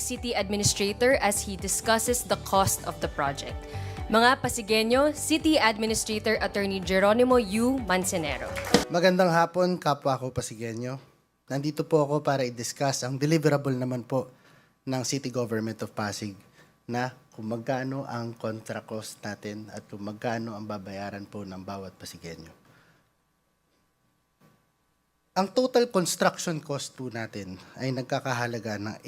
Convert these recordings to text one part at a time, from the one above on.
City Administrator as he discusses the cost of the project. Mga Pasigueño, City Administrator Attorney Geronimo U. Mancenero. Magandang hapon, kapwa ko Pasigueño. Nandito po ako para i-discuss ang deliverable naman po ng City Government of Pasig na kung magkano ang contract cost natin at kung magkano ang babayaran po ng bawat Pasigueño. Ang total construction cost po natin ay nagkakahalaga ng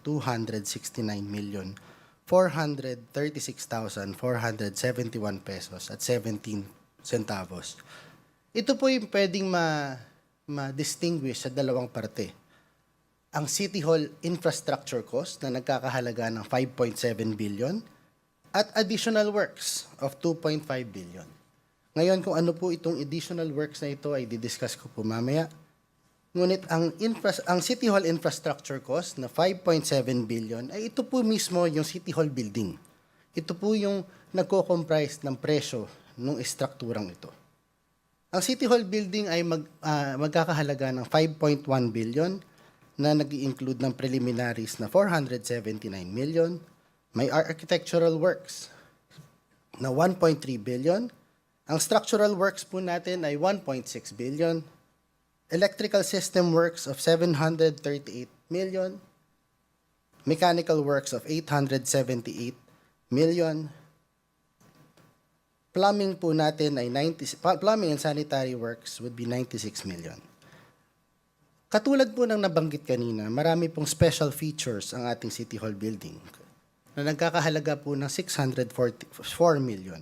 8,269,436,471 pesos at 17 centavos. Ito po yung pwedeng ma-distinguish sa dalawang parte. Ang City Hall infrastructure cost na nagkakahalaga ng 5.7 billion at additional works of 2.5 billion. Ngayon, kung ano po itong additional works na ito ay didiscuss ko po mamaya. Ngunit ang City Hall infrastructure cost na 5.7 billion ay ito po mismo yung City Hall building. Ito po yung nagko-comprise ng presyo ng estrukturang ito. Ang City Hall building ay magkakahalaga ng 5.1 billion na nag-i-include ng preliminaries na 479 million. May architectural works na 1.3 billion. Ang structural works po natin ay 1.6 billion. Electrical system works of 738 million. Mechanical works of 878 million. Plumbing po natin ay plumbing and sanitary works would be 96 million. Katulad po ng nabanggit kanina, marami pong special features ang ating City Hall building na nagkakahalaga po ng 644 million.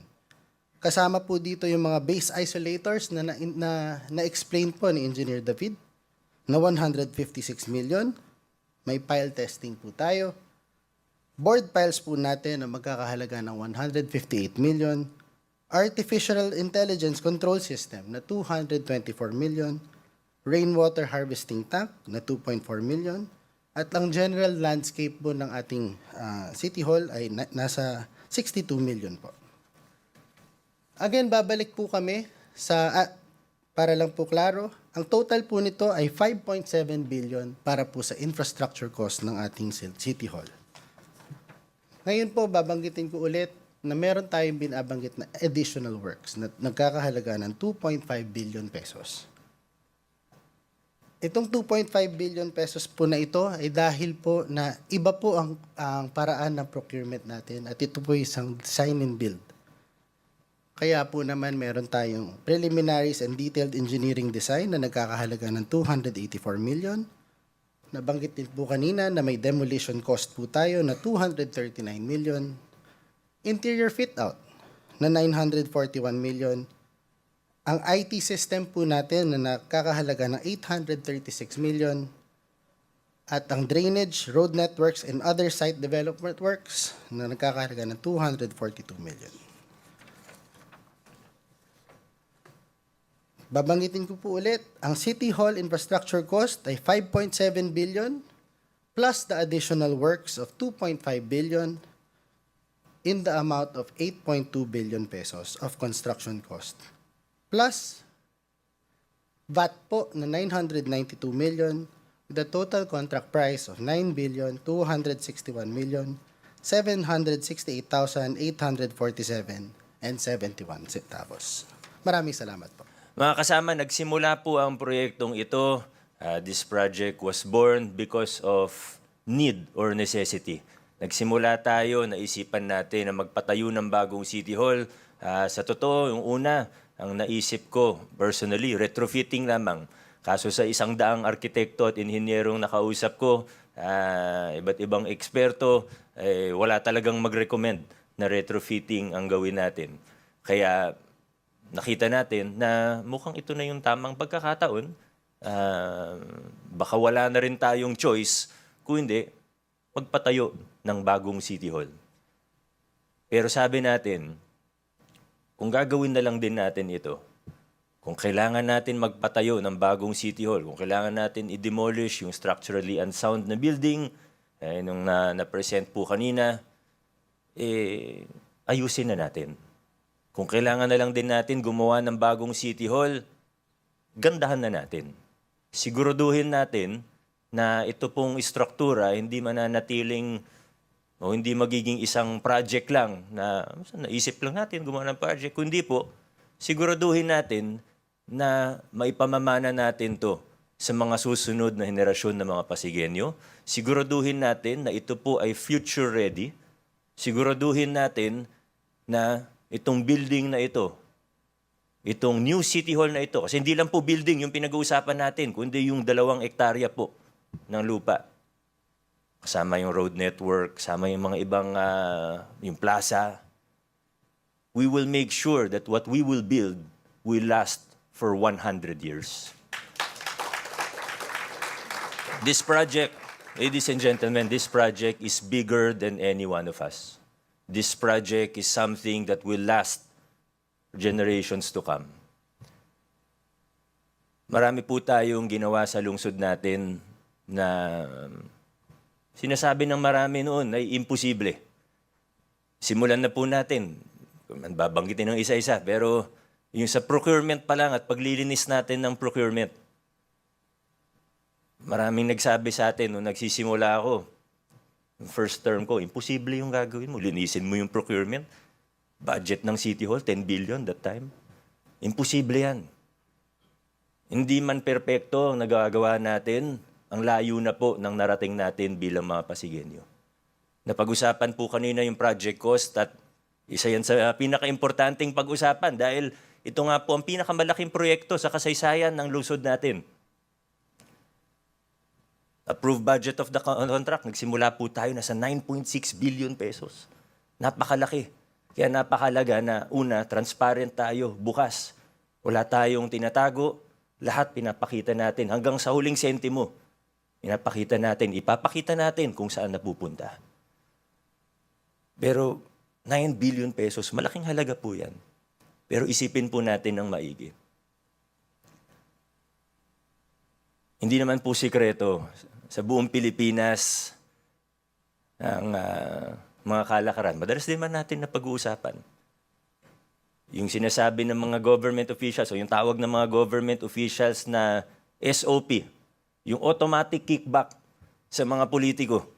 Kasama po dito yung mga base isolators na-explain po ni Engineer David na 156 million. May pile testing po tayo. Board piles po natin na magkakahalaga ng 158 million. Artificial Intelligence Control System na 224 million. Rainwater Harvesting Tank na 2.4 million. At ang general landscape po ng ating City Hall ay nasa 62 million po. Again, babalik po kami para lang po klaro, ang total po nito ay 5.7 billion para po sa infrastructure cost ng ating City Hall. Ngayon po, babanggitin ko ulit na meron tayong binabanggit na additional works na nagkakahalaga ng 2.5 billion pesos. Itong 2.5 billion pesos po na ito ay dahil po na iba po ang paraan ng procurement natin at ito po isang design and build. Kaya po naman meron tayong preliminaries and detailed engineering design na nagkakahalaga ng 284 million. Nabanggit din po kanina na may demolition cost po tayo na 239 million. Interior fit-out na 941 million. Ang IT system po natin na nakakahalaga ng 836 million. At ang drainage, road networks, and other site development works na nagkakahalaga ng 242 million. Babanggitin ko po ulit, ang City Hall infrastructure cost ay 5.7 billion plus the additional works of 2.5 billion in the amount of 8.2 billion pesos of construction cost. Plus VAT po na 992 million with a total contract price of 9,261,768,847 and 71 centavos. Maraming salamat po. Mga kasama, nagsimula po ang proyektong ito. This project was born because of need or necessity. Nagsimula tayo, naisipan natin na magpatayo ng bagong City Hall. Sa totoo, yung una, ang naisip ko, personally, retrofitting lamang. Kaso sa 100 arkitekto at inhinyerong nakausap ko, iba't ibang eksperto, wala talagang mag-recommend na retrofitting ang gawin natin. Kaya nakita natin na mukhang ito na yung tamang pagkakataon. Baka wala na rin tayong choice, kung hindi, magpatayo ng bagong City Hall. Pero sabi natin, kung gagawin na lang din natin ito, kung kailangan natin magpatayo ng bagong City Hall, kung kailangan natin i-demolish yung structurally unsound na building, nung na-present po kanina, ayusin na natin. Kung kailangan na lang din natin gumawa ng bagong City Hall, gandahan na natin. Siguraduhin natin na ito pong istruktura hindi mananatiling o hindi magiging isang project lang na naisip lang natin gumawa ng project, kundi po siguraduhin natin na maipamamana natin to sa mga susunod na henerasyon ng mga Pasigenyo. Siguraduhin natin na ito po ay future ready. Siguraduhin natin na itong building na ito, itong new City Hall na ito, kasi hindi lang po building yung pinag-uusapan natin, kundi yung 2 hektarya po ng lupa. Kasama yung road network, kasama yung mga ibang, yung plaza. We will make sure that what we will build will last for 100 years. This project, ladies and gentlemen, this project is bigger than any one of us. This project is something that will last generations to come. Marami po tayong ginawa sa lungsod natin na sinasabi ng marami noon ay imposible. Simulan na po natin. Babanggitin ng isa-isa, pero yung sa procurement pa lang at paglilinis natin ng procurement, maraming nagsabi sa atin nung nagsisimula ako, first term ko, imposible yung gagawin mo. Linisin mo yung procurement. Budget ng City Hall, 10 billion that time. Imposible yan. Hindi man perpekto ang nagagawa natin, ang layo na po ng narating natin bilang mga Pasigenyo. Napag-usapan po kanina yung project cost at isa yan sa pinaka-importanting pag-usapan dahil ito nga po ang pinakamalaking proyekto sa kasaysayan ng lungsod natin. Approved budget of the contract, nagsimula po tayo na sa 9.6 billion pesos. Napakalaki. Kaya napakalaga na una, transparent tayo, bukas. Wala tayong tinatago, lahat pinapakita natin. Hanggang sa huling sentimo, pinapakita natin, ipapakita natin kung saan napupunta. Pero 9 billion pesos, malaking halaga po yan. Pero isipin po natin ng maigi. Hindi naman po sikreto sa buong Pilipinas ang mga kalakaran. Madalas din man natin na pag-uusapan. Yung sinasabi ng mga government officials o yung tawag ng mga government officials na SOP, yung automatic kickback sa mga politiko.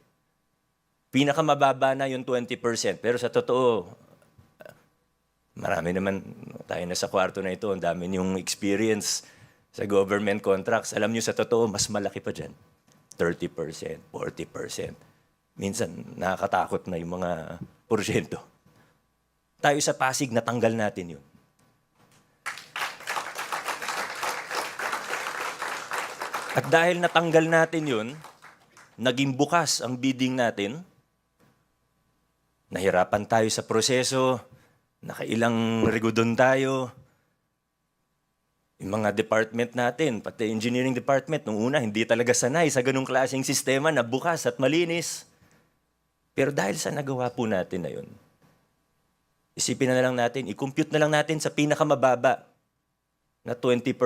Pinakamababa na yung 20%. Pero sa totoo, marami naman tayo na sa kwarto na ito. Ang dami niyong experience sa government contracts. Alam niyo sa totoo, mas malaki pa dyan. 30%, 40%. Minsan, nakakatakot na yung mga porsyento. Tayo sa Pasig, natanggal natin yun. At dahil natanggal natin yun, naging bukas ang bidding natin, nahirapan tayo sa proseso, nakailang rigudon tayo. Yung mga department natin, pati engineering department, nung una hindi talaga sanay sa ganung klaseng sistema na bukas at malinis. Pero dahil sa nagawa po natin na yun, isipin na lang natin, i-compute na lang natin sa pinakamababa na 20%.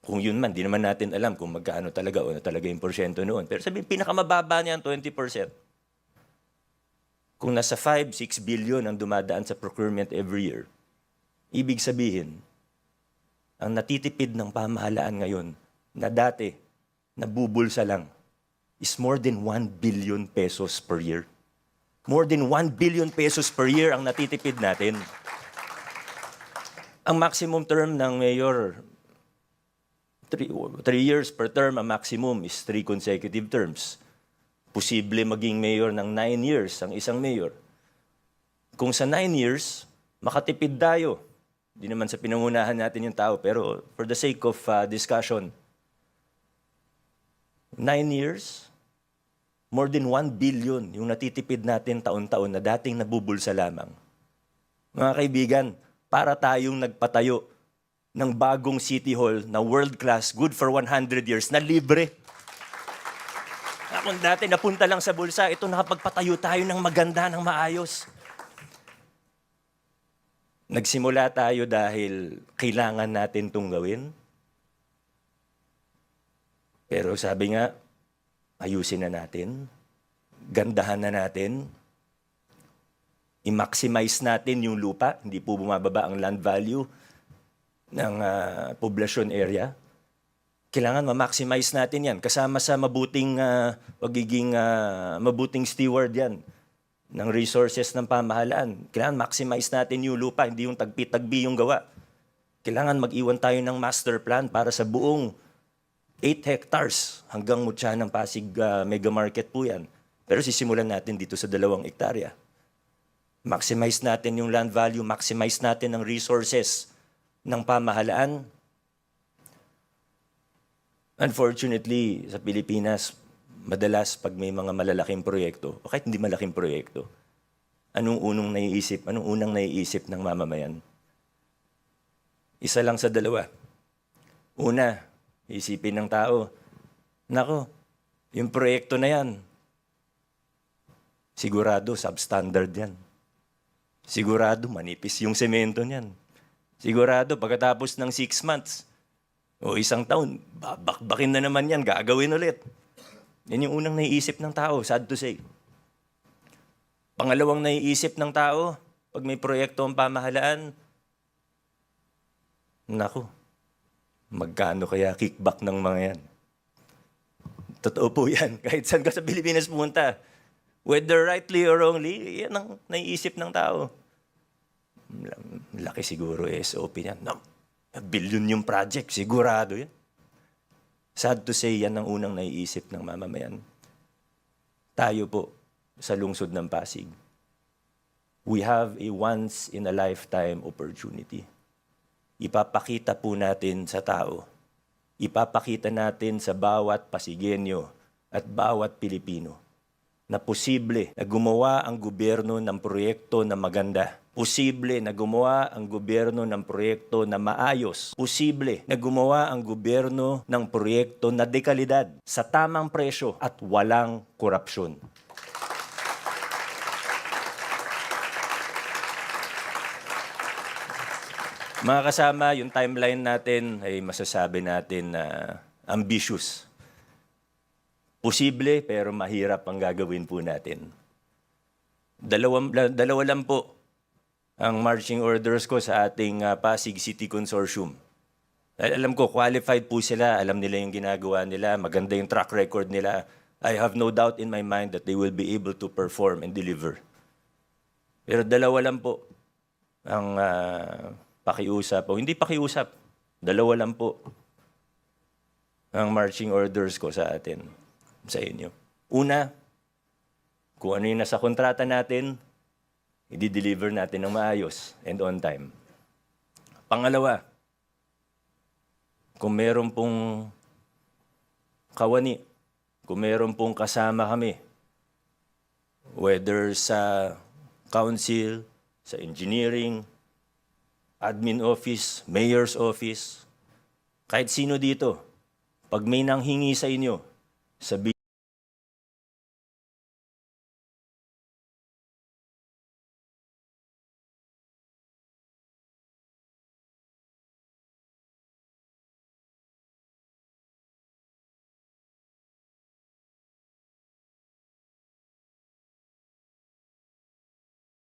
Kung yun man, di naman natin alam kung magkano talaga o na talaga yung porsyento noon. Pero sabihin, pinakamababa niyan, 20%. Kung nasa 5-6 billion ang dumadaan sa procurement every year, ibig sabihin, ang natitipid ng pamahalaan ngayon na dati nabubulsa lang is more than 1 billion pesos per year. More than 1 billion pesos per year ang natitipid natin. Ang maximum term ng mayor, 3 years per term, ang maximum is 3 consecutive terms. Posible maging mayor ng 9 years ang isang mayor. Kung sa 9 years, makatipid tayo. Hindi naman sa pinangunahan natin yung tao, pero for the sake of discussion, 9 years, more than 1 billion yung natitipid natin taon-taon na dating nabubulsa lamang. Mga kaibigan, para tayong nagpatayo ng bagong City Hall na world-class, good for 100 years, na libre. Kung dati napunta lang sa bulsa, ito nakapagpatayo tayo ng maganda, ng maayos. Nagsimula tayo dahil kailangan natin itong gawin. Pero sabi nga, ayusin na natin, gandahan na natin, i-maximize natin yung lupa, hindi po bumababa ang land value ng poblasyon area. kailangan ma-maximize natin yan. Kasama sa mabuting, mabuting steward yan ng resources ng pamahalaan. Kailangan maximize natin yung lupa, hindi yung tagpi-tagbi yung gawa. Kailangan mag-iwan tayo ng master plan para sa buong 8 hectares hanggang mutya ng Pasig Mega Market po yan. Pero sisimulan natin dito sa 2 hektarya. Maximize natin yung land value, maximize natin ang resources ng pamahalaan. Unfortunately, sa Pilipinas, madalas pag may mga malalaking proyekto, o kahit hindi malaking proyekto, anong unang naiisip ng mamamayan? Isa lang sa 2. Una, isipin ng tao, nako, yung proyekto na yan, sigurado substandard yan. Sigurado manipis yung semento niyan. Sigurado pagkatapos ng 6 months, o 1 taon, babakbakin na naman yan, gagawin ulit. Yan yung unang naiisip ng tao, sad to say. Pangalawang naiisip ng tao, pag may proyekto ang pamahalaan, naku, magkano kaya kickback ng mga yan? Totoo po yan. Kahit saan ka sa Pilipinas pumunta, whether rightly or wrongly, yan ang naiisip ng tao. Laki siguro SOP niyan. No, billion yung project, sigurado yan. Sad to say, yan ang unang naiisip ng mamamayan. Tayo po, sa lungsod ng Pasig, we have a once-in-a-lifetime opportunity. Ipapakita po natin sa tao, ipapakita natin sa bawat Pasigenyo at bawat Pilipino na posible na gumawa ang gobyerno ng proyekto na maganda. Posible na gumawa ang gobyerno ng proyekto na maayos. Posible na gumawa ang gobyerno ng proyekto na dekalidad sa tamang presyo at walang korupsyon. Mga kasama, yung timeline natin ay masasabi natin na ambitious. Posible pero mahirap ang gagawin po natin. Dalawa lang po ang marching orders ko sa ating Pasig City Consortium. Dahil alam ko, qualified po sila, alam nila yung ginagawa nila, maganda yung track record nila. I have no doubt in my mind that they will be able to perform and deliver. Pero 2 lang po ang pakiusap, o hindi pakiusap, 2 lang po ang marching orders ko sa atin, sa inyo. Una, kung ano yung nasa kontrata natin, i-deliver natin ng maayos and on time. Pangalawa, kung meron pong kawani, kung meron pong kasama kami, whether sa council, sa engineering, admin office, mayor's office, kahit sino dito, pag may nanghingi sa inyo, sabihin